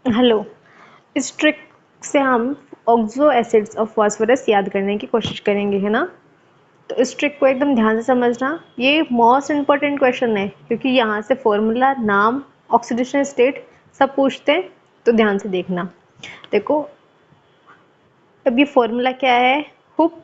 Hello. इस trick से हम ऑक्सो एसिड्स ऑफ फास्फोरस याद करने की कोशिश करेंगे, है ना। तो इस ट्रिक को एकदम ध्यान से समझना, ये मोस्ट इम्पॉर्टेंट क्वेश्चन है क्योंकि यहाँ से फॉर्मूला, नाम, ऑक्सीडेशन स्टेट सब पूछते हैं। तो ध्यान से देखना। देखो, अब ये फॉर्मूला क्या है? हुप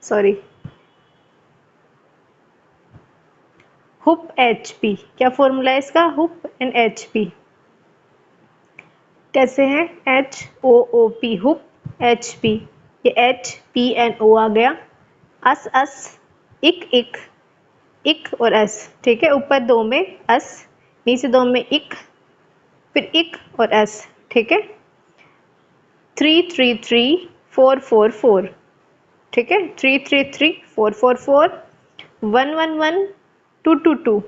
सॉरी हुप एच पी। क्या फॉर्मूला है इसका? हुप एंड एच पी कैसे हैं? एच ओ ओ पी, हुप एच पी। ये एच पी एन ओ आ गया। अस अस, इक इक, इक और एस। ठीक है, ऊपर दो में अस, नीचे दो में इक, फिर इक और एस। ठीक है, 3 3 3 4 4 4। ठीक है, 3 3 3 4 4 4, 1 1 1 2 2 2,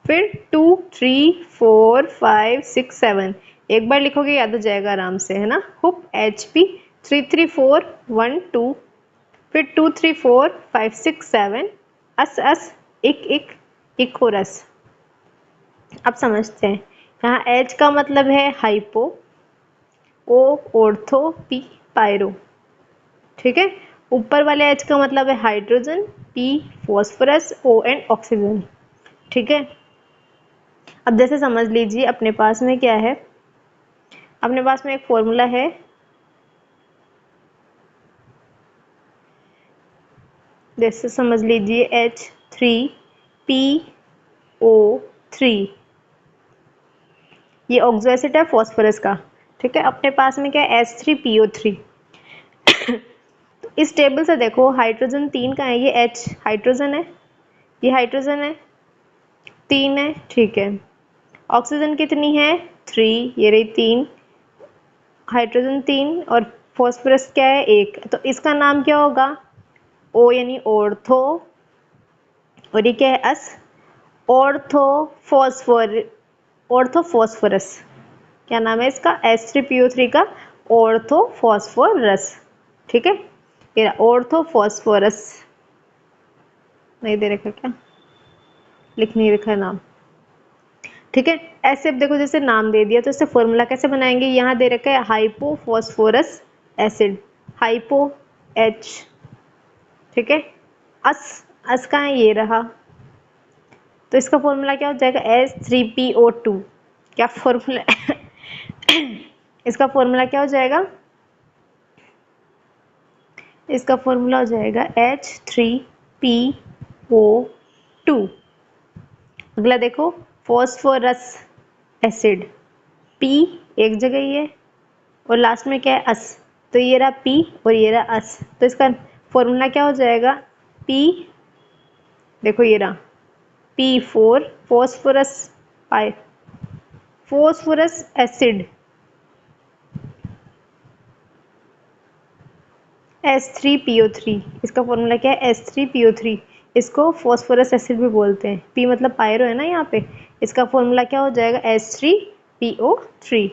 फिर 2 3 4 5 6 7। एक बार लिखोगे याद हो जाएगा आराम से, है ना। हुप एच पी 3 3 4 1 2, फिर 2 3 4 5 6 7, अस अस, इक इक, इक और अस। अब समझते हैं। यहाँ एच का मतलब है hypo, O ortho, P pyro. ठीक है, ऊपर वाले एच का मतलब है hydrogen, P phosphorus, O and oxygen. ठीक है, अब जैसे समझ लीजिए अपने पास में क्या है। अपने पास में एक फॉर्मूला है, जैसे समझ लीजिए H3PO3। ये ऑक्सो एसिड है फॉस्फोरस का। ठीक है, अपने पास में क्या है? H3PO3। तो इस टेबल से देखो, हाइड्रोजन 3 का है, ये H हाइड्रोजन है, ये हाइड्रोजन है, 3 है। ठीक है, ऑक्सीजन कितनी है? 3, ये रही 3, हाइड्रोजन 3, और फॉस्फोरस क्या है? 1। तो इसका नाम क्या होगा? ओ यानी ऑर्थो, और ये क्या है? अस, ऑर्थो फॉस्फोर, ऑर्थो फॉस्फोरस। क्या नाम है इसका? H3PO3 का ऑर्थो फॉस्फोरस। ठीक है, ये ऑर्थो फॉस्फोरस। नहीं दे रखा क्या? लिख नहीं रखा है नाम। ठीक है, ऐसे अब देखो, जैसे नाम दे दिया तो इससे फॉर्मूला कैसे बनाएंगे? यहाँ दे रखा है hypo phosphorous acid, hypo H. ठीक है, अस, अस का है, ये रहा। तो इसका फॉर्मूला क्या हो जाएगा? H3PO2। क्या फॉर्मूला? इसका फॉर्मूला क्या हो जाएगा? इसका फॉर्मूला हो जाएगा H3PO2। अगला देखो, फॉस्फोरस एसिड, पी एक जगह ही है, और लास्ट में क्या है? अस। तो ये रहा पी और ये रहा अस। तो इसका फॉर्मूला क्या हो जाएगा? पी, देखो ये रहा P4 फॉस्फोरस, पाई फॉस्फोरस एसिड, H3PO3। इसका फॉर्मूला क्या है? H3PO3। इसको फॉस्फोरस एसिड भी बोलते हैं। P मतलब पायरो है ना यहाँ पे। इसका फॉर्मूला क्या हो जाएगा? H3PO3,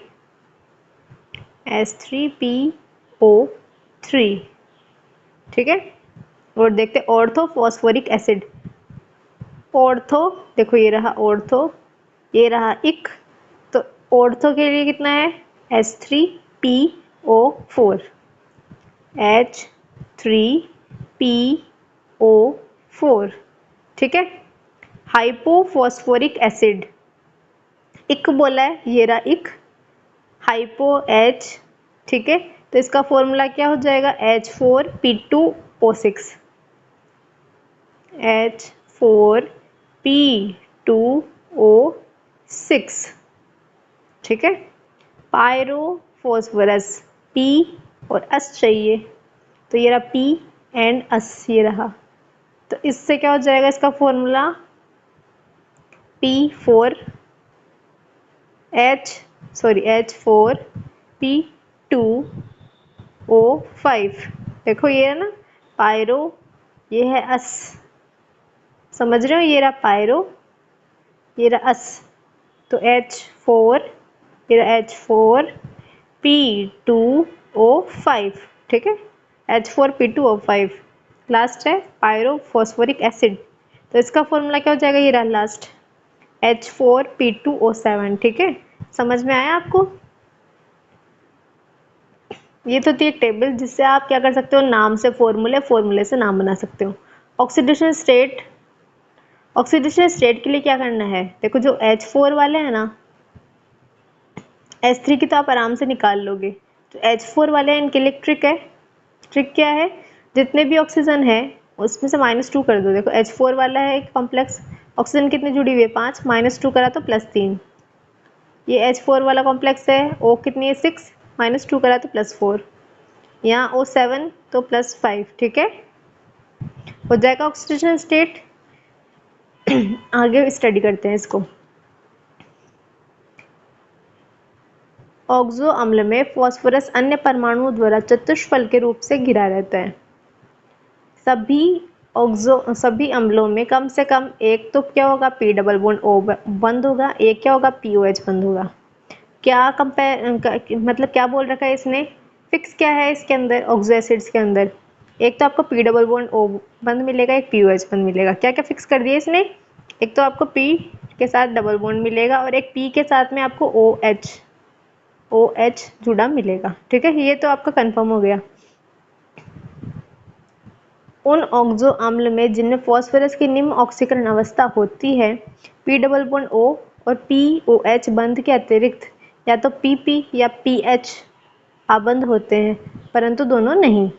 H3PO3। ठीक है, और देखते ऑर्थो फॉस्फोरिक एसिड। ऑर्थो, देखो ये रहा ऑर्थो, ये रहा इक। तो ऑर्थो के लिए कितना है? H3PO4, H3PO4। ठीक है, हाइपोफॉस्फोरिक एसिड, इक बोला है, ये रहा इक, हाइपो एच। ठीक है, तो इसका फॉर्मूला क्या हो जाएगा? H4P2O6, H4P2O6। ठीक है, पायरोफॉस्फोरस, पी और अस चाहिए, तो ये रहा पी एंड अस, ये रहा। तो इससे क्या हो जाएगा? इसका फॉर्मूला H4P2O5। देखो ये है ना पायरो, ये है अस, समझ रहे हो? ये रहा पायरो, ये रहा अस। तो H4, ये रहा H4P2O5। ठीक है, H4P2O5 लास्ट है, पायरोफॉस्फोरिक एसिड। तो इसका फॉर्मूला क्या हो जाएगा? ये रहा लास्ट, H4P2O7। ठीक है, समझ में आया आपको? ये तो थी एक टेबल जिससे आप क्या कर सकते हो, नाम से फॉर्मूले से नाम बना सकते हो। ऑक्सीडेशन स्टेट, ऑक्सीडेशन स्टेट के लिए क्या करना है, देखो जो H4 वाले हैं ना, H3 की तो आप आराम से निकाल लोगे, तो H4 वाले हैं इनके लिए ट्रिक है। ट्रिक क्या है, जितने भी ऑक्सीजन है उसमें से -2 कर दो। देखो H4 वाला है एक कॉम्प्लेक्स, ऑक्सीजन कितनी जुड़ी हुई है 5, -2 करा तो +3। ये H4 वाला कॉम्प्लेक्स है, O कितनी है 6, -2 करा तो +4। यहाँ O7 तो +5। ठीक है, हो जाएगा ऑक्सीडेशन स्टेट। आगे स्टडी करते हैं इसको। ऑक्सो अम्ल में फास्फोरस अन्य परमाणुओं द्वारा चतुष्फल के रूप से घिरा रहता है। सभी अम्लों में कम से कम एक तो क्या होगा, पी डबल बॉन्ड ओ बंद होगा, एक क्या होगा, पीओएच बंद होगा। क्या कंपेयर मतलब क्या बोल रखा है इसने, फिक्स क्या है इसके अंदर, ऑक्सो एसिड्स के अंदर एक तो आपको पी डबल बॉन्ड ओ बंद मिलेगा, एक पीओएच बंद मिलेगा। क्या क्या फिक्स कर दिया इसने, एक तो आपको पी के साथ डबल बॉन्ड मिलेगा और एक पी के साथ में आपको ओ एच जुड़ा मिलेगा। ठीक है, ये तो आपका कंफर्म हो गया। उन ऑक्सो अम्ल में जिनमें फास्फोरस की निम्न ऑक्सीकरण अवस्था होती है, पी डबल बॉन्ड ओ और पीओएच बंध के अतिरिक्त या तो पीपी या पीएच आबंध होते हैं, परंतु दोनों नहीं।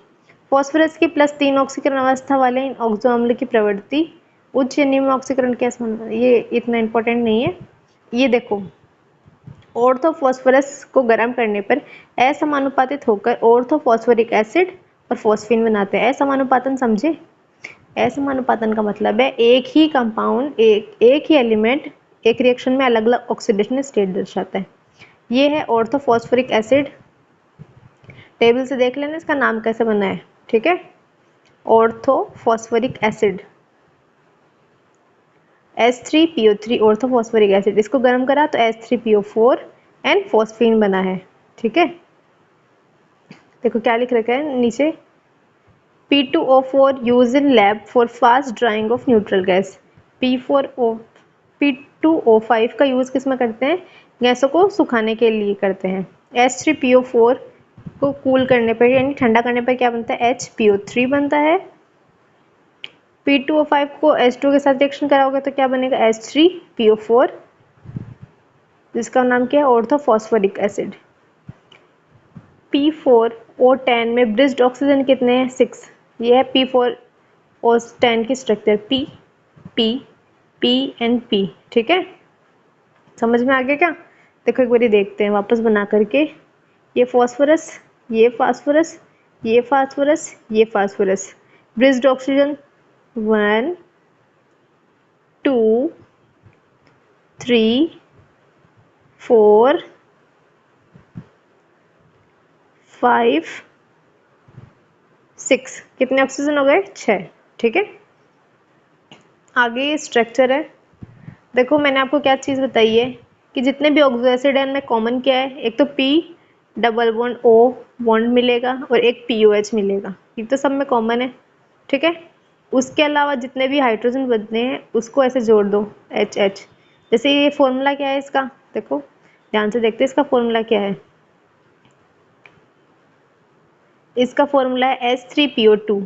फास्फोरस की +3 ऑक्सीकरण अवस्था वाले इन ऑक्सो अम्ल की प्रवृत्ति उच्च या निम्न ऑक्सीकरण के समान, ये इतना इंपॉर्टेंट नहीं है। ये देखो, ऑर्थोफॉस्फोरस को गर्म करने पर असमानुपातित होकर ऑर्थोफॉस्फोरिक एसिड और फॉस्फीन बनाते हैं। असमानुपातन समझे, असमानुपातन का मतलब है एक ही कंपाउंड, एक ही एलिमेंट एक रिएक्शन में अलग अलग ऑक्सीडेशन स्टेट दर्शाता है। ये है ऑर्थोफॉस्फोरिक एसिड, टेबल से देख लेना इसका नाम कैसे बना है। ठीक है, orthophosphoric acid H3PO3 orthophosphoric acid, इसको गर्म करा तो H3PO4 एंड फॉस्फीन बना है। ठीक है, देखो क्या लिख रखा है नीचे, P2O4 use in lab for fast drying of neutral gas. P2O5 का यूज किस में करते हैं, गैसों को सुखाने के लिए करते हैं। H3PO4 को कूल करने पर यानी ठंडा करने पर क्या बनता है, HPO3 बनता है। P2O5 को H2 के साथ रिएक्शन कराओगे तो क्या बनेगा, H3PO4, जिसका नाम क्या है, ऑर्थोफॉस्फोरिक एसिड। P4O10 में ब्रिज्ड ऑक्सीजन कितने हैं, 6। ये है P4O10 की structure, P P P and P। ठीक है, समझ में आ गया क्या, देखो एक बार देखते हैं वापस बना करके। ये फास्फोरस, ये फास्फोरस, ये फास्फोरस, ये फास्फोरस, ब्रिज्ड ऑक्सीजन 1 2 3 4 5 6, कितने ऑक्सीजन हो गए, 6। ठीक है, आगे ये स्ट्रक्चर है। देखो मैंने आपको क्या चीज़ बताई है कि जितने भी ऑक्सो एसिड है उनमें कॉमन क्या है, एक तो P double bond O bond मिलेगा और एक पीओएच मिलेगा, ये तो सब में कॉमन है। ठीक है, उसके अलावा जितने भी हाइड्रोजन बनते हैं उसको ऐसे जोड़ दो, एच एच। जैसे ये फॉर्मूला क्या है इसका, देखो ध्यान से देखते हैं इसका फॉर्मूला क्या है। इसका फॉर्मूला है H3PO2,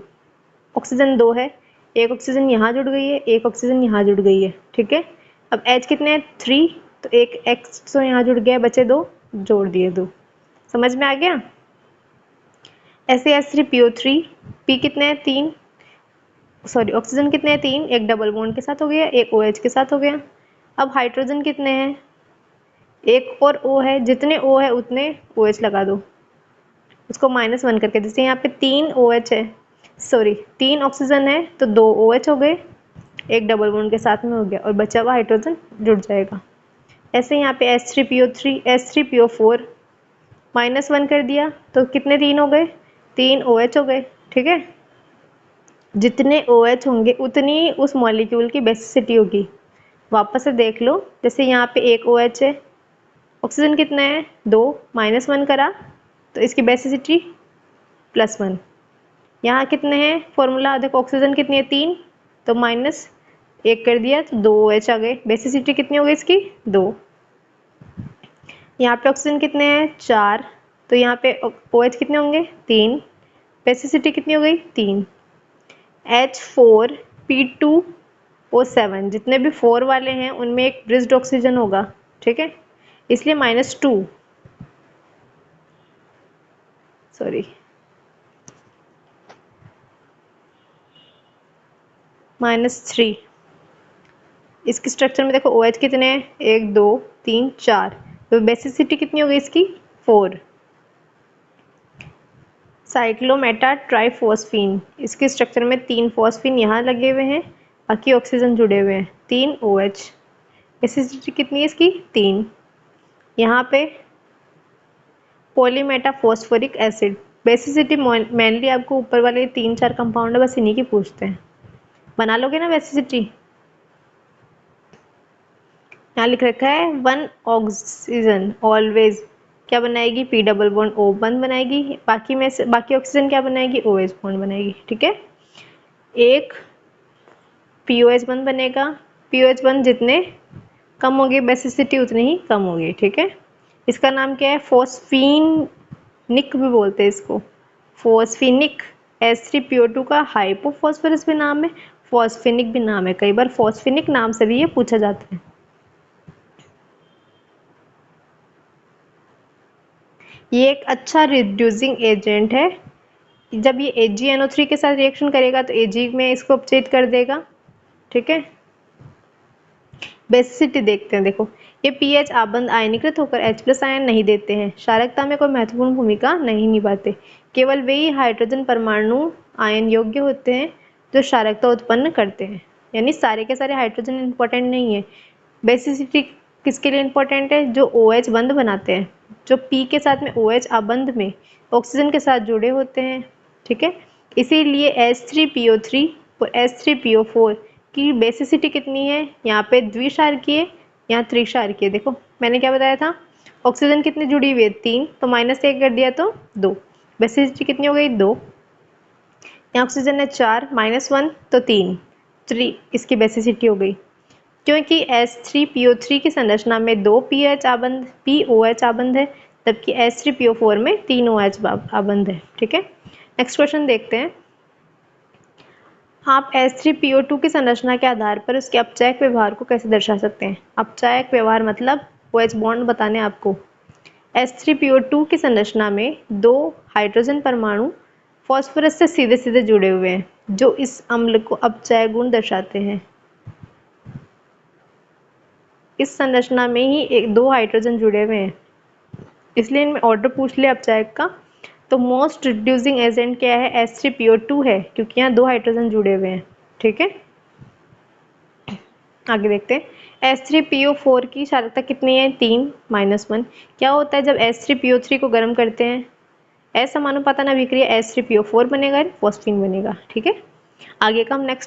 ऑक्सीजन 2 है, एक ऑक्सीजन यहाँ जुड़ गई है, एक ऑक्सीजन यहाँ जुड़ गई है। ठीक है, अब H कितने हैं 3, तो एक X तो यहाँ जुड़ गया, बचे 2, जोड़ दिए 2। समझ में आ गया। ऐसे H3PO3, P कितने हैं 3, सॉरी ऑक्सीजन कितने हैं 3, एक डबल बॉन्ड के साथ हो गया, एक OH के साथ हो गया। अब हाइड्रोजन कितने हैं, एक और O है, जितने O है उतने OH लगा दो, उसको -1 करके। जैसे यहाँ पे 3 OH है, सॉरी 3 ऑक्सीजन है तो 2 OH हो गए, एक डबल बॉन्ड के साथ में हो गया और बचा हुआ हाइड्रोजन जुड़ जाएगा। ऐसे यहाँ पे H3PO3 H3PO4 -1 कर दिया तो कितने 3 हो गए, 3 OH हो गए। ठीक है, जितने OH होंगे उतनी उस मॉलिक्यूल की बेसिसिटी होगी। वापस से देख लो, जैसे यहाँ पे एक OH है, ऑक्सीजन कितना है 2, -1 करा तो इसकी बेसिसिटी +1। यहाँ कितने हैं, फॉर्मूला देखो ऑक्सीजन कितनी है 3, तो -1 कर दिया तो 2 OH आ गए, बेसिसिटी कितनी हो गई इसकी 2। यहाँ पे ऑक्सीजन कितने हैं 4, तो यहाँ पे OH कितने होंगे 3, बेसिसिटी कितनी हो गई 3, H4P2O7 जितने भी 4 वाले हैं उनमें एक ब्रिज्ड ऑक्सीजन होगा, ठीक है, इसलिए -2 सॉरी -3। इसकी स्ट्रक्चर में देखो OH कितने हैं 1 2 3 4, तो बेसिसिटी कितनी हो गई इसकी 4। साइक्लोमेटा ट्राइफॉस्फीन, इसके स्ट्रक्चर में 3 फॉस्फीन यहाँ लगे हुए हैं, बाकी ऑक्सीजन जुड़े हुए हैं, 3 OH, बेसिसिटी कितनी है इसकी 3। यहाँ पे पॉलीमेटा फॉस्फोरिक एसिड, बेसिसिटी मेनली आपको ऊपर वाले 3-4 कंपाउंड है बस इन्हीं की पूछते हैं, बना लोगे ना बेसिसिटी। यहाँ लिख रखा है 1 ऑक्सीजन ऑलवेज क्या बनाएगी P डबल बॉन्ड O बंद बनाएगी, बाकी में से बाकी ऑक्सीजन क्या बनाएगी OH बॉन्ड बनाएगी, ठीक है। एक POH बंद बनेगा, POH बंद जितने कम होगी बेसिसिटी उतनी ही कम होगी, ठीक है। इसका नाम क्या है फॉस्फीनिक भी बोलते हैं इसको, फॉस्फीनिक। H3PO2 का हाइपोफॉस्फोरस भी नाम है, फॉस्फेनिक भी नाम है, कई बार फॉस्फेनिक नाम से भी ये पूछा जाता है। ये एक अच्छा रिड्यूसिंग एजेंट है, जब ये AgNO3 के साथ रिएक्शन करेगा तो Ag में इसको अपचेत कर देगा, ठीक है। बेसिसिटी देखते हैं, देखो ये pH आबंद आयनीकृत होकर H+ आयन नहीं देते हैं, क्षारकता में कोई महत्वपूर्ण भूमिका नहीं निभाते, केवल वे ही हाइड्रोजन परमाणु आयन योग्य होते हैं जो क्षारकता उत्पन्न करते हैं, यानी सारे के सारे हाइड्रोजन इंपॉर्टेंट नहीं है। बेसिसिटी किसके लिए इंपॉर्टेंट है, जो OH बंद बनाते हैं, जो P के साथ में OH आबंद में ऑक्सीजन के साथ जुड़े होते हैं, ठीक है। इसीलिए H3PO3 और H3PO4 की बेसिसिटी कितनी है, यहाँ पे द्विक्षारकीय, यहाँ त्रिक्षारकीय। देखो मैंने क्या बताया था, ऑक्सीजन कितनी जुड़ी हुई है 3, तो -1 कर दिया तो 2, बेसिसिटी कितनी हो गई 2। यहाँ ऑक्सीजन है 4, -1 तो 3 इसकी बेसिसिटी हो गई। क्योंकि H3PO3 की संरचना में 2 POH आबंध है, जबकि H3PO4 में 3 OH आबंध है, ठीक है। नेक्स्ट क्वेश्चन देखते हैं। आप H3PO2 की संरचना के आधार पर उसके अपचयक व्यवहार को कैसे दर्शा सकते हैं। अपचयक व्यवहार मतलब OH बॉन्ड बताने आपको। H3PO2 की संरचना में 2 हाइड्रोजन परमाणु फॉस्फोरस से सीधे सीधे जुड़े हुए हैं, जो इस अम्ल को अपचय गुण दर्शाते हैं। इस संरचना में ही 2 हाइड्रोजन जुड़े हुए हैं, इसलिए इनमें ऑर्डर पूछ लिया अपचयक का, तो मोस्ट रिड्यूसिंग एजेंट क्या है H3PO2 है, क्योंकि यहाँ 2 हाइड्रोजन जुड़े हुए हैं, ठीक है। आगे देखते हैं। H3PO4 की क्षारकता कितनी है 3, -1। क्या होता है जब H3PO3 को गर्म करते हैं, असमानुपातन अभिक्रिया H3PO4 बनेगा, फॉस्फीन बनेगा, ठीक है। आगे का हम नेक्स्ट